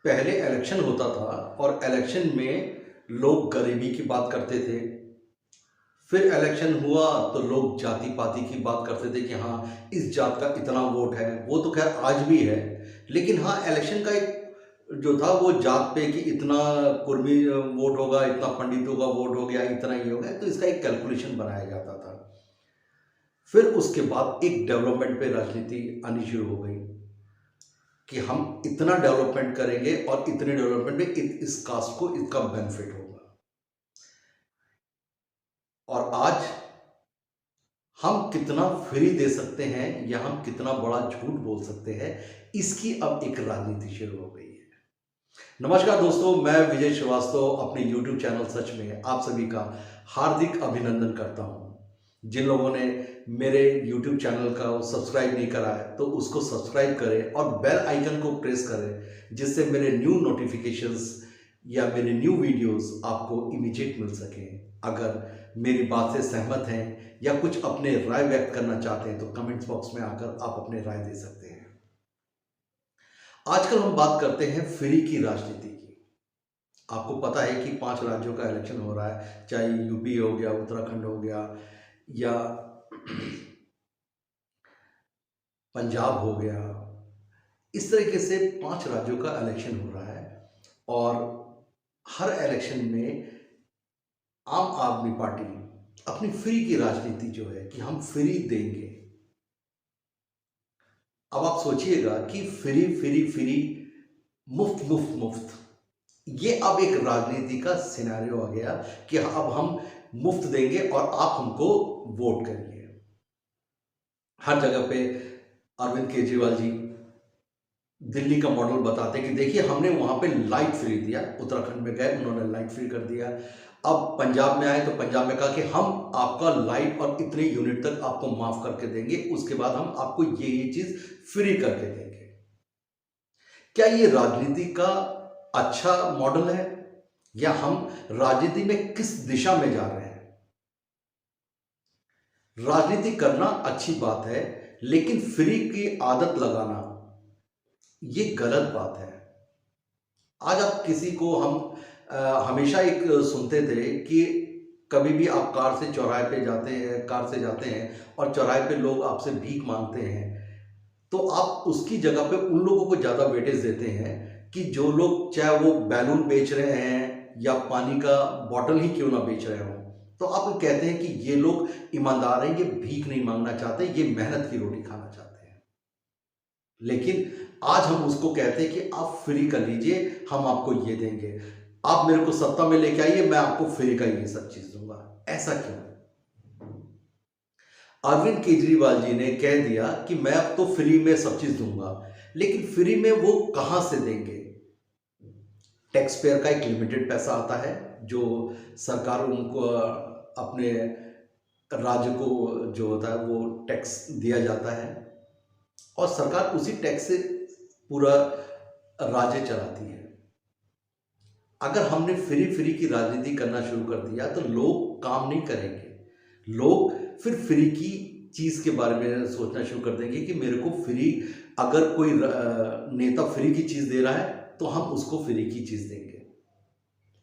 पहले इलेक्शन होता था और इलेक्शन में लोग गरीबी की बात करते थे। फिर इलेक्शन हुआ तो लोग जाति पाति की बात करते थे कि हाँ, इस जात का इतना वोट है। वो तो खैर आज भी है, लेकिन हाँ, इलेक्शन का एक जो था वो जात पे कि इतना कुर्मी वोट होगा, इतना पंडितों का वोट हो गया, इतना ये हो गया, तो इसका एक कैलकुलेशन बनाया जाता था। फिर उसके बाद एक डेवलपमेंट पे राजनीति आनी शुरू हो गई कि हम इतना डेवलपमेंट करेंगे और इतने डेवलपमेंट में इस कास्ट को इसका बेनिफिट होगा। और आज हम कितना फ्री दे सकते हैं या हम कितना बड़ा झूठ बोल सकते हैं, इसकी अब एक राजनीति शुरू हो गई है। नमस्कार दोस्तों, मैं विजय श्रीवास्तव अपने YouTube चैनल सच में आप सभी का हार्दिक अभिनंदन करता हूं। जिन लोगों ने मेरे YouTube चैनल का सब्सक्राइब नहीं करा है तो उसको सब्सक्राइब करें और बेल आइकन को प्रेस करें, जिससे मेरे न्यू नोटिफिकेशंस या मेरे न्यू वीडियोस आपको इमीडिएट मिल सकें। अगर मेरी बात से सहमत हैं या कुछ अपने राय व्यक्त करना चाहते हैं तो कमेंट्स बॉक्स में आकर आप अपने राय दे सकते हैं। आजकल हम बात करते हैं फ्री की राजनीति की। आपको पता है कि 5 राज्यों का इलेक्शन हो रहा है, चाहे यूपी हो गया, उत्तराखंड हो गया या पंजाब हो गया। इस तरीके से 5 राज्यों का इलेक्शन हो रहा है और हर इलेक्शन में आम आदमी पार्टी अपनी फ्री की राजनीति जो है कि हम फ्री देंगे। अब आप सोचिएगा कि फ्री फ्री फ्री, मुफ्त मुफ्त मुफ्त, ये अब एक राजनीति का सिनेरियो आ गया कि अब हम मुफ्त देंगे और आप हमको वोट करिए। हर जगह पे अरविंद केजरीवाल जी दिल्ली का मॉडल बताते कि देखिए हमने वहां पे लाइट फ्री दिया, उत्तराखंड में गए उन्होंने लाइट फ्री कर दिया। अब पंजाब में आए तो पंजाब में कहा कि हम आपका लाइट और इतने यूनिट तक आपको माफ करके देंगे, उसके बाद हम आपको ये चीज फ्री करके देंगे। क्या ये राजनीति का अच्छा मॉडल है या हम राजनीति में किस दिशा में जा रहे हैं? राजनीति करना अच्छी बात है, लेकिन फ्री की आदत लगाना ये गलत बात है। आज आप किसी को हमेशा एक सुनते थे कि कभी भी आप कार से चौराहे पे जाते हैं, कार से जाते हैं और चौराहे पे लोग आपसे भीख मांगते हैं, तो आप उसकी जगह पे उन लोगों को ज़्यादा वेटेज देते हैं कि जो लोग चाहे वो बैलून बेच रहे हैं या पानी का बॉटल ही क्यों ना बेच रहे हों, तो आप कहते हैं कि ये लोग ईमानदार हैं, ये भीख नहीं मांगना चाहते, ये मेहनत की रोटी खाना चाहते हैं। लेकिन आज हम उसको कहते हैं कि आप फ्री कर लीजिए, हम आपको ये देंगे, आप मेरे को सत्ता में लेके आइए, मैं आपको फ्री का ये सब चीज दूंगा। ऐसा क्यों? अरविंद केजरीवाल जी ने कह दिया कि मैं अब तो फ्री में सब चीज दूंगा, लेकिन फ्री में वो कहां से देंगे? टैक्स पेयर का एक लिमिटेड पैसा आता है जो सरकार उनको अपने राज्य को जो होता है वो टैक्स दिया जाता है और सरकार उसी टैक्स से पूरा राज्य चलाती है। अगर हमने फ्री फ्री की राजनीति करना शुरू कर दिया तो लोग काम नहीं करेंगे। लोग फिर फ्री की चीज के बारे में सोचना शुरू कर देंगे कि मेरे को फ्री, अगर कोई नेता फ्री की चीज दे रहा है तो हम उसको फ्री की चीज देंगे।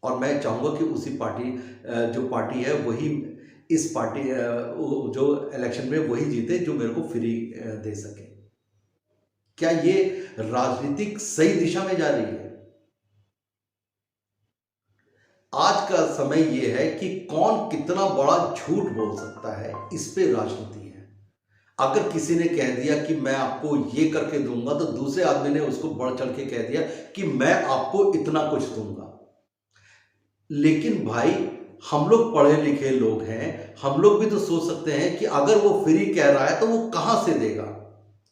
और मैं चाहूंगा कि उसी पार्टी जो पार्टी है वही इस पार्टी जो इलेक्शन में वही जीते जो मेरे को फ्री दे सके। क्या ये राजनीतिक सही दिशा में जा रही है? आज का समय ये है कि कौन कितना बड़ा झूठ बोल सकता है, इस पे राजनीति है। अगर किसी ने कह दिया कि मैं आपको ये करके दूंगा तो दूसरे आदमी ने उसको बढ़ चढ़ के कह दिया कि मैं आपको इतना कुछ दूंगा। लेकिन भाई, हम लोग पढ़े लिखे लोग हैं, हम लोग भी तो सोच सकते हैं कि अगर वो फ्री कह रहा है तो वो कहां से देगा।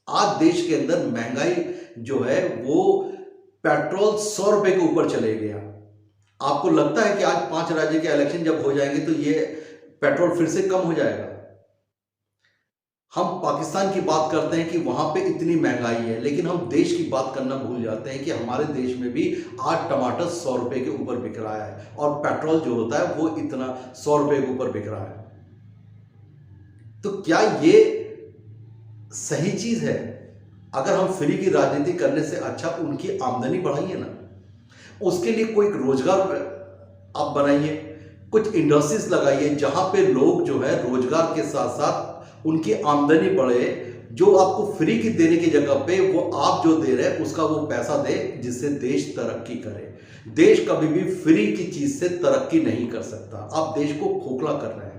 आज देश के अंदर महंगाई जो है वो पेट्रोल 100 रुपए के ऊपर चले गया। आपको लगता है कि आज 5 राज्य के इलेक्शन जब हो जाएंगे तो ये पेट्रोल फिर से कम हो जाएगा? हम पाकिस्तान की बात करते हैं कि वहां पे इतनी महंगाई है, लेकिन हम देश की बात करना भूल जाते हैं कि हमारे देश में भी आज टमाटर 100 रुपए के ऊपर बिक रहा है और पेट्रोल जो होता है वो इतना 100 रुपए के ऊपर बिक रहा है। तो क्या ये सही चीज है? अगर हम फ्री की राजनीति करने से अच्छा उनकी आमदनी बढ़ाइए ना। उसके लिए कोई रोजगार आप बनाइए, कुछ इंडस्ट्रीज लगाइए जहां पे लोग जो है रोजगार के साथ साथ उनकी आमदनी बढ़े। जो आपको फ्री की देने की जगह पे वो आप जो दे रहे हैं उसका वो पैसा दे, जिससे देश तरक्की करे। देश कभी भी फ्री की चीज से तरक्की नहीं कर सकता। आप देश को खोखला कर रहे हैं।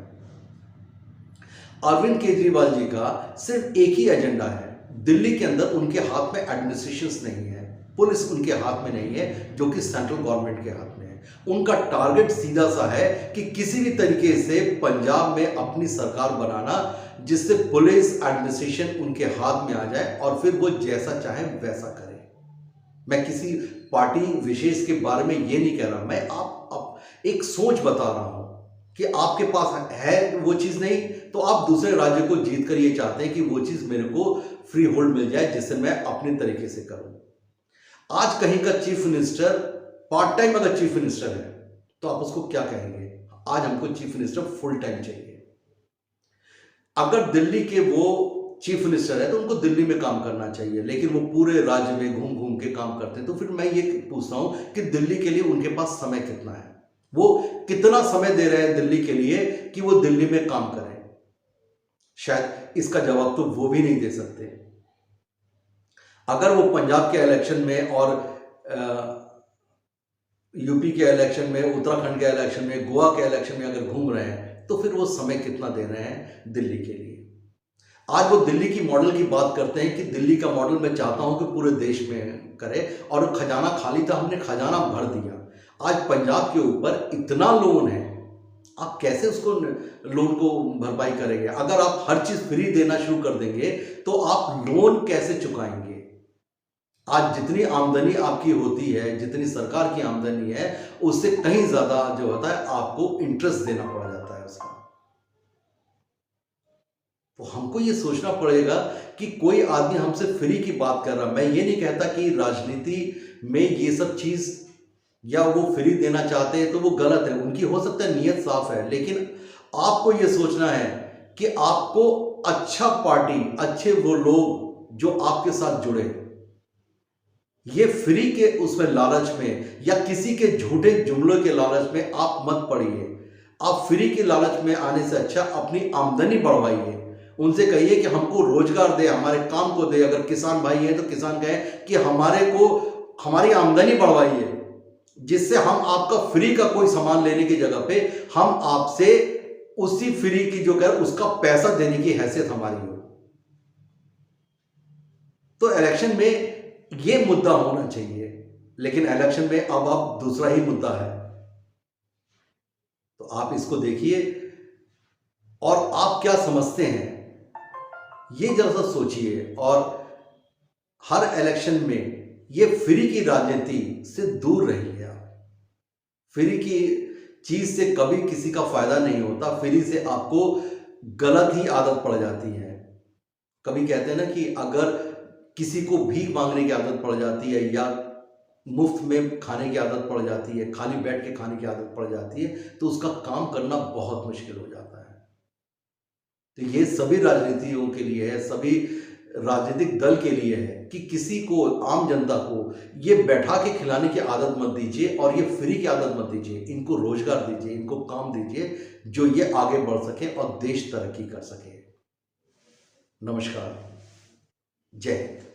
अरविंद केजरीवाल जी का सिर्फ एक ही एजेंडा है। दिल्ली के अंदर उनके हाथ में एडमिनिस्ट्रेशन नहीं है, पुलिस उनके हाथ में नहीं है, जो कि सेंट्रल गवर्नमेंट के हाथ में है। उनका टारगेट सीधा सा है कि किसी भी तरीके से पंजाब में अपनी सरकार बनाना, जिससे पुलिस एडमिनिस्ट्रेशन उनके हाथ में आ जाए और फिर वो जैसा चाहे वैसा करे। मैं किसी पार्टी विशेष के बारे में ये नहीं कह रहा, मैं आप एक सोच बता रहा हूं कि आपके पास है वो चीज नहीं, तो आप दूसरे राज्य को जीत कर ये चाहते हैं कि वो चीज मेरे को फ्री होल्ड मिल जाए, जिससे मैं अपने तरीके से करूं। आज कहीं का चीफ मिनिस्टर पार्ट टाइम अगर चीफ मिनिस्टर है तो आप उसको क्या कहेंगे? आज हमको चीफ मिनिस्टर फुल टाइम चाहिए। अगर दिल्ली के वो चीफ मिनिस्टर है तो उनको दिल्ली में काम करना चाहिए, लेकिन वो पूरे राज्य में घूम घूम के काम करते हैं। तो फिर मैं ये पूछता हूं कि दिल्ली के लिए उनके पास समय कितना है? वो कितना समय दे रहे हैं दिल्ली के लिए कि वो दिल्ली में काम करें? शायद इसका जवाब तो वो भी नहीं दे सकते। अगर वो पंजाब के इलेक्शन में और यूपी के इलेक्शन में, उत्तराखंड के इलेक्शन में, गोवा के इलेक्शन में अगर घूम रहे हैं तो फिर वो समय कितना दे रहे हैं दिल्ली के लिए? आज वो दिल्ली की मॉडल की बात करते हैं कि दिल्ली का मॉडल मैं चाहता हूं कि पूरे देश में करे, और खजाना खाली था, हमने खजाना भर दिया। आज पंजाब के ऊपर इतना लोन है, आप कैसे उसको लोन को भरपाई करेंगे? अगर आप हर चीज फ्री देना शुरू कर देंगे तो आप लोन कैसे चुकाएंगे? आज जितनी आमदनी आपकी होती है, जितनी सरकार की आमदनी है, उससे कहीं ज्यादा जो होता है आपको इंटरेस्ट देना पड़ जाता है उसका। तो हमको ये सोचना पड़ेगा कि कोई आदमी हमसे फ्री की बात कर रहा। मैं ये नहीं कहता कि राजनीति में ये सब चीज या वो फ्री देना चाहते हैं तो वो गलत है, उनकी हो सकता है नीयत साफ है, लेकिन आपको ये सोचना है कि आपको अच्छा पार्टी, अच्छे वो लोग जो आपके साथ जुड़े, ये फ्री के उसमें लालच में या किसी के झूठे जुमलों के लालच में आप मत पड़िए। आप फ्री के लालच में आने से अच्छा अपनी आमदनी बढ़वाइए। उनसे कहिए कि हमको रोजगार दे, हमारे काम को दे। अगर किसान भाई है तो किसान कहे कि हमारी आमदनी बढ़वाइए, जिससे हम आपका फ्री का कोई सामान लेने की जगह पे हम आपसे उसी फ्री की जो कर उसका पैसा देने की हैसियत हमारी हो। तो इलेक्शन में ये मुद्दा होना चाहिए, लेकिन इलेक्शन में अब दूसरा ही मुद्दा है। तो आप इसको देखिए और आप क्या समझते हैं ये जरा सा सोचिए, और हर इलेक्शन में ये फ्री की राजनीति से दूर रहिए। फ्री की चीज से कभी किसी का फायदा नहीं होता। फ्री से आपको गलत ही आदत पड़ जाती है। कभी कहते हैं ना कि अगर किसी को भीख मांगने की आदत पड़ जाती है या मुफ्त में खाने की आदत पड़ जाती है, खाली बैठ के खाने की आदत पड़ जाती है, तो उसका काम करना बहुत मुश्किल हो जाता है। तो ये सभी राजनीतियों के लिए है, सभी राजनीतिक दल के लिए है कि किसी को, आम जनता को ये बैठा के खिलाने की आदत मत दीजिए और ये फ्री की आदत मत दीजिए। इनको रोजगार दीजिए, इनको काम दीजिए जो ये आगे बढ़ सके और देश तरक्की कर सके। नमस्कार, जय हिंद।